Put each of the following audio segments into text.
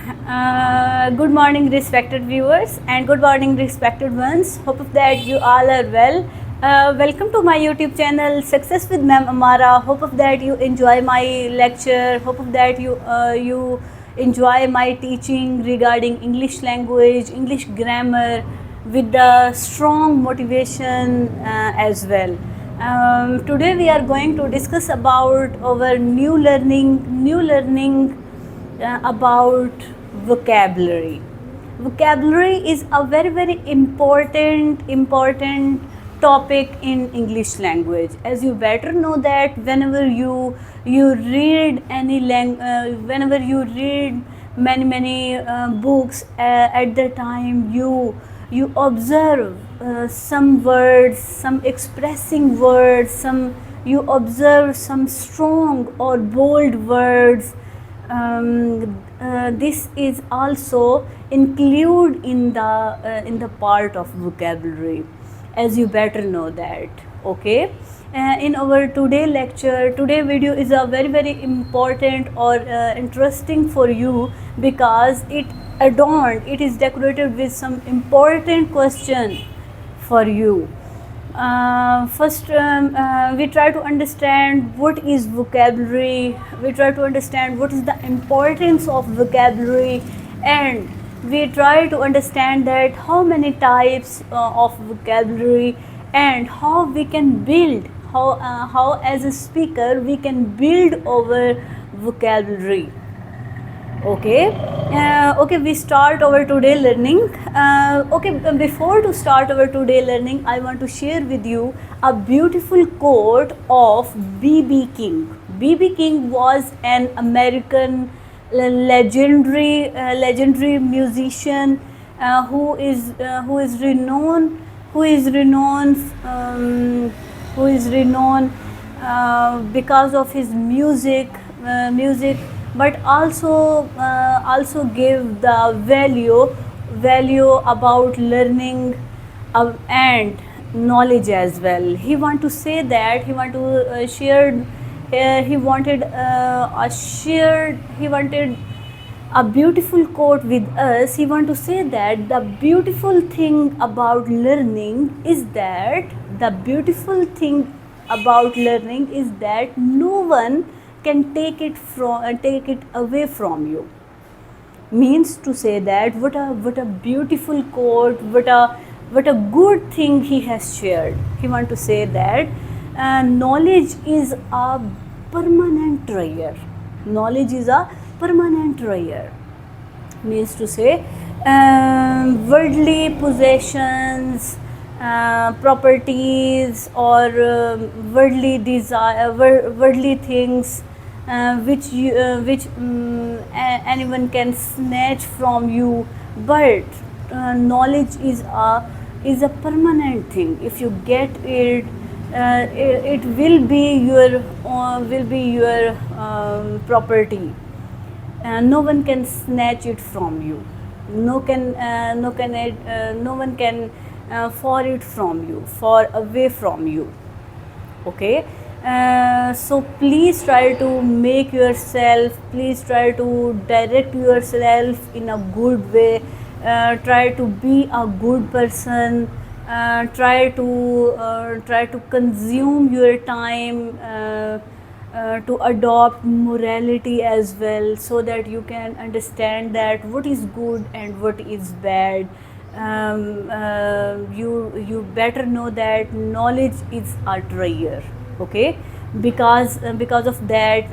Good morning, respected viewers, and good morning, respected ones. Hope that you all are well. Welcome to my YouTube channel, Success with Ma'am Amara. Hope that you enjoy my lecture. Hope that you enjoy my teaching regarding English language, English grammar, with the strong motivation as well. Today we are going to discuss about our new learning about vocabulary. Vocabulary is a very important topic in English language. As you better know that whenever you read whenever you read many books, at the time you observe some words, some expressing words, you observe some strong or bold words. This is also included in the part of vocabulary, as you better know that. Okay, in our today video is a very important or interesting for you, because it is decorated with some important question for you. First, we try to understand what is vocabulary, we try to understand what is the importance of vocabulary, and we try to understand that how many types of vocabulary, and how we can build, how as a speaker we can build our vocabulary. Okay, we start our today learning. Before to start our today learning, I want to share with you a beautiful quote of B.B. King. B.B. King was an American legendary musician who is renowned because of his music, but also give the value about learning and knowledge as well. He want to say that he want to share he wanted a beautiful quote with us. He want to say that the beautiful thing about learning is that no one can take it away from you. Means to say that what a beautiful quote, what a good thing he has shared. He want to say that knowledge is a permanent treasure. Knowledge is a permanent treasure. Means to say worldly possessions, properties, or worldly things which anyone can snatch from you, but knowledge is a permanent thing. If you get it, it will be your property, and no one can snatch it from you. No one can for it from you, far away from you. Okay, so please try to make yourself, please try to direct yourself in a good way. Try to be a good person. Try to consume your time to adopt morality as well, so that you can understand that what is good and what is bad. You better know that knowledge is a treasure. Okay, because of that,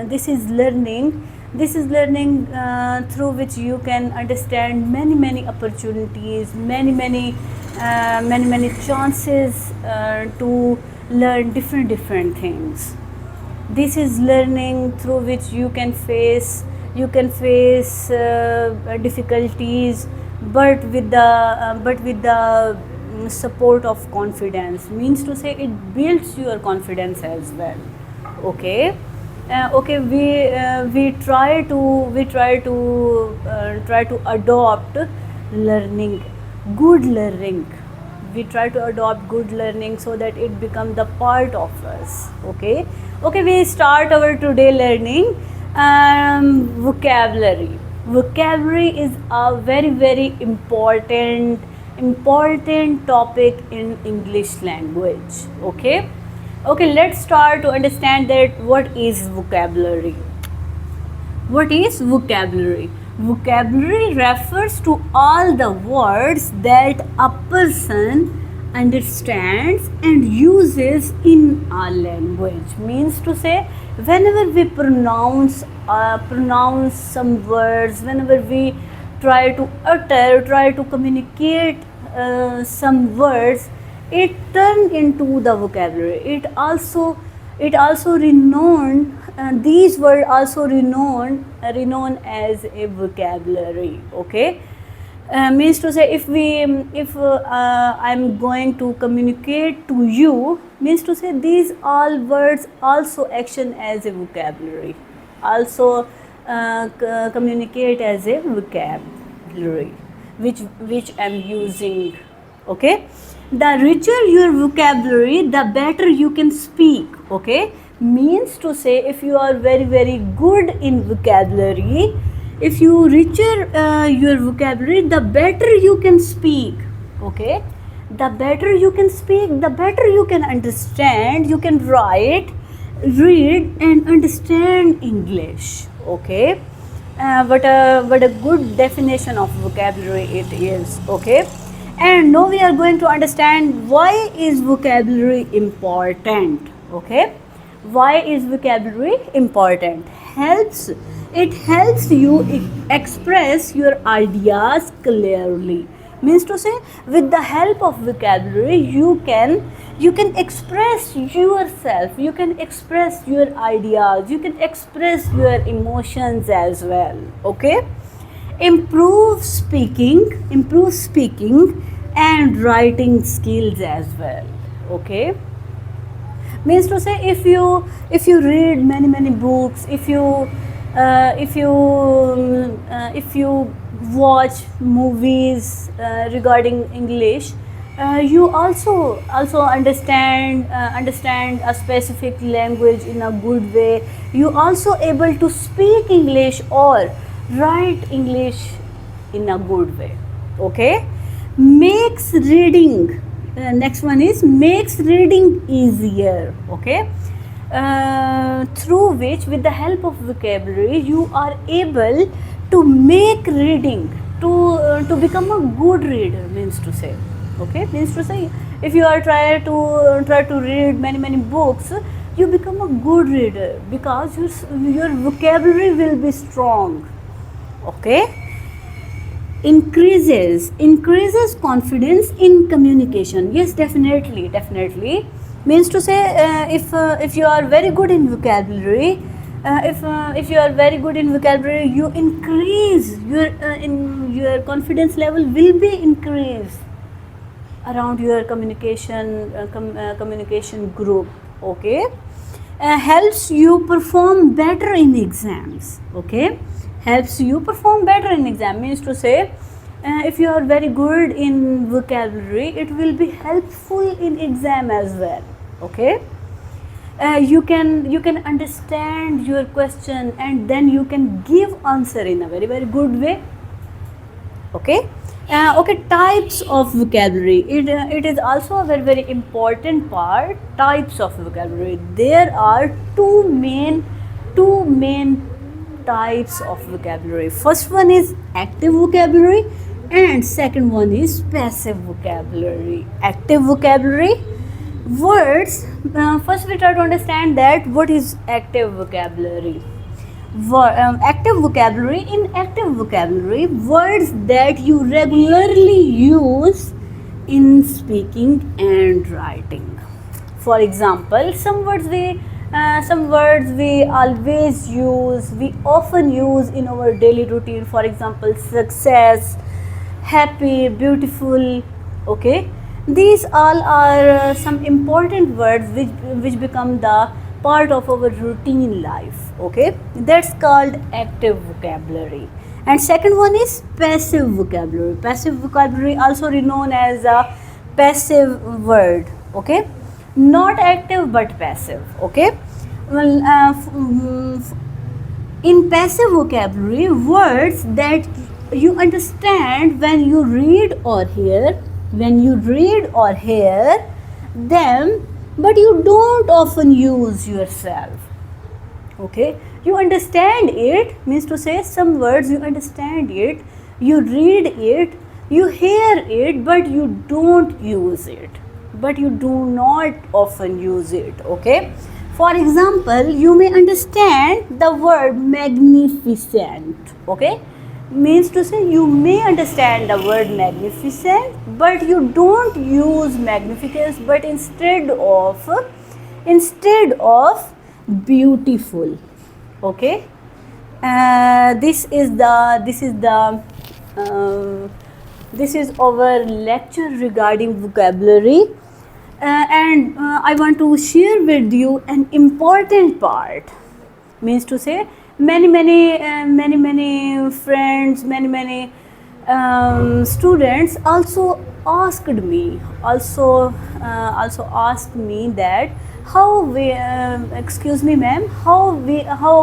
this is learning through which you can understand many opportunities, many chances to learn different things. This is learning through which you can face difficulties, but with the support of confidence. Means to say it builds your confidence as well. Okay, we try to adopt learning, good learning. We try to adopt good learning so that it become the part of us. Okay, we start our today learning. Vocabulary. Vocabulary is a very important topic in English language. Okay, let's start to understand that what is vocabulary. What is vocabulary? Vocabulary refers to all the words that a person understands and uses in a language. Means to say, whenever we pronounce some words, whenever we try to utter, try to communicate some words, it turns into the vocabulary. It also renowned, these words also renowned as a vocabulary. Okay, means to say, if I'm going to communicate to you, means to say these all words also action as a vocabulary, also communicate as a vocabulary, which I'm using. Okay, the richer your vocabulary, the better you can speak. Okay, means to say, if you are very good in vocabulary, if you richer your vocabulary, the better you can speak. Okay, the better you can speak, the better you can understand, you can write, read and understand English. Okay, what a good definition of vocabulary it is. Okay, and now we are going to understand why is vocabulary important. Okay, why is vocabulary important? It helps you express your ideas clearly. Means to say, with the help of vocabulary, you can express yourself, you can express your ideas, you can express your emotions as well. Okay, improve speaking and writing skills as well. Okay, means to say, if you read many books, if you watch movies regarding English, you also understand a specific language in a good way. You also able to speak English or write English in a good way. Okay, makes reading, next one is makes reading easier. Okay, through which, with the help of vocabulary, you are able to make reading to become a good reader. Means to say, okay, means to say, if you are try to read many books, you become a good reader because your vocabulary will be strong. Okay, increases confidence in communication. Yes, definitely. Means to say, if you are very good in vocabulary, if you are very good in vocabulary, you increase your confidence level will be increased around your communication group. Okay, helps you perform better in exams. Okay, helps you perform better in exam. Means to say, if you are very good in vocabulary, it will be helpful in exam as well. Okay, you can understand your question and then you can give answer in a very good way. Okay, okay, types of vocabulary, it is also a very important part. Types of vocabulary, there are two main types of vocabulary. First one is active vocabulary and second one is passive vocabulary. Active vocabulary words, first we try to understand that what is active vocabulary. Active vocabulary, in active vocabulary, words that you regularly use in speaking and writing. For example, some words we always use, we often use in our daily routine. For example, success, happy, beautiful. Okay, these all are some important words which become the part of our routine life. Okay, that's called active vocabulary. And second one is passive vocabulary. Passive vocabulary, also known as a passive word. Okay, not active but passive. Okay, well, In passive vocabulary, words that you understand when you read or hear them, but you don't often use yourself. Okay, you understand it means to say some words you understand it, you read it, you hear it, but you don't use it, but you do not often use it. Okay, for example, you may understand the word magnificent. Okay, means to say you may understand the word magnificent, but you don't use magnificence, but instead of beautiful. Okay, this is our lecture regarding vocabulary, and I want to share with you an important part. Means to say many friends, many students also asked me that how we excuse me ma'am, how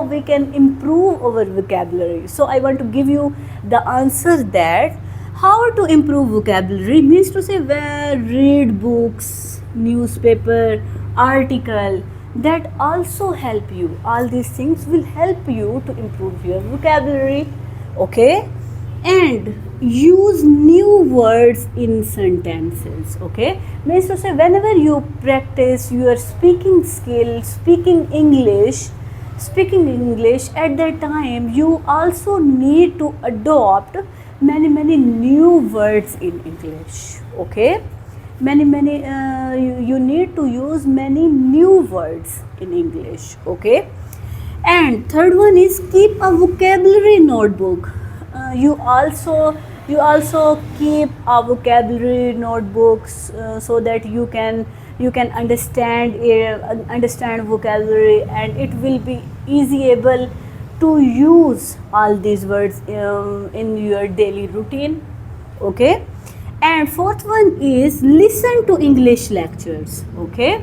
we can improve our vocabulary. So I want to give you the answer that how to improve vocabulary means to say where read books, newspaper, article, that also help you. All these things will help you to improve your vocabulary. Okay, and use new words in sentences. Okay, means to say whenever you practice your speaking skill, speaking English, at that time you also need to adopt many new words in English. Okay, you need to use many new words in English. Okay, and third one is keep a vocabulary notebook. You also keep a vocabulary notebooks so that you can understand vocabulary, and it will be easy able to use all these words in your daily routine. Okay, and fourth one is listen to English lectures. Okay,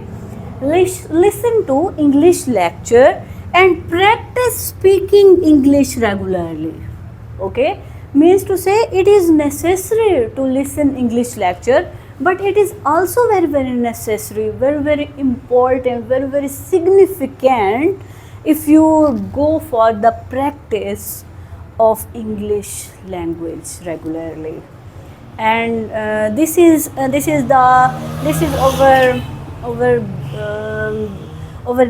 listen to English lecture and practice speaking English regularly. Okay, means to say it is necessary to listen English lecture, but it is also very necessary, very important, very significant if you go for the practice of English language regularly. And this is our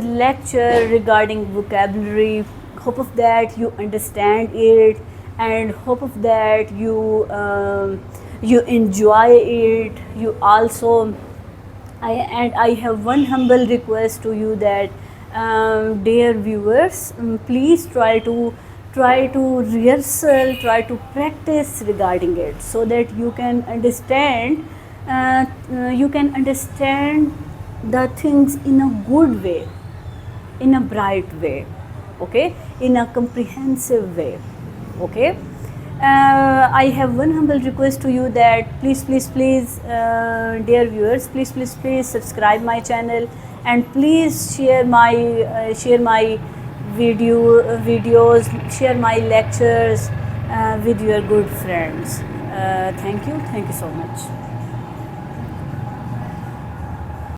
lecture regarding vocabulary. Hope of that you understand it, and hope of that you enjoy it. You also I have one humble request to you that dear viewers, please try to rehearsal, try to practice regarding it, so that you can understand the things in a good way, in a bright way. Okay, in a comprehensive way. Okay, I have one humble request to you that please dear viewers, please subscribe my channel, and please share my videos, share my lectures with your good friends. Thank you so much.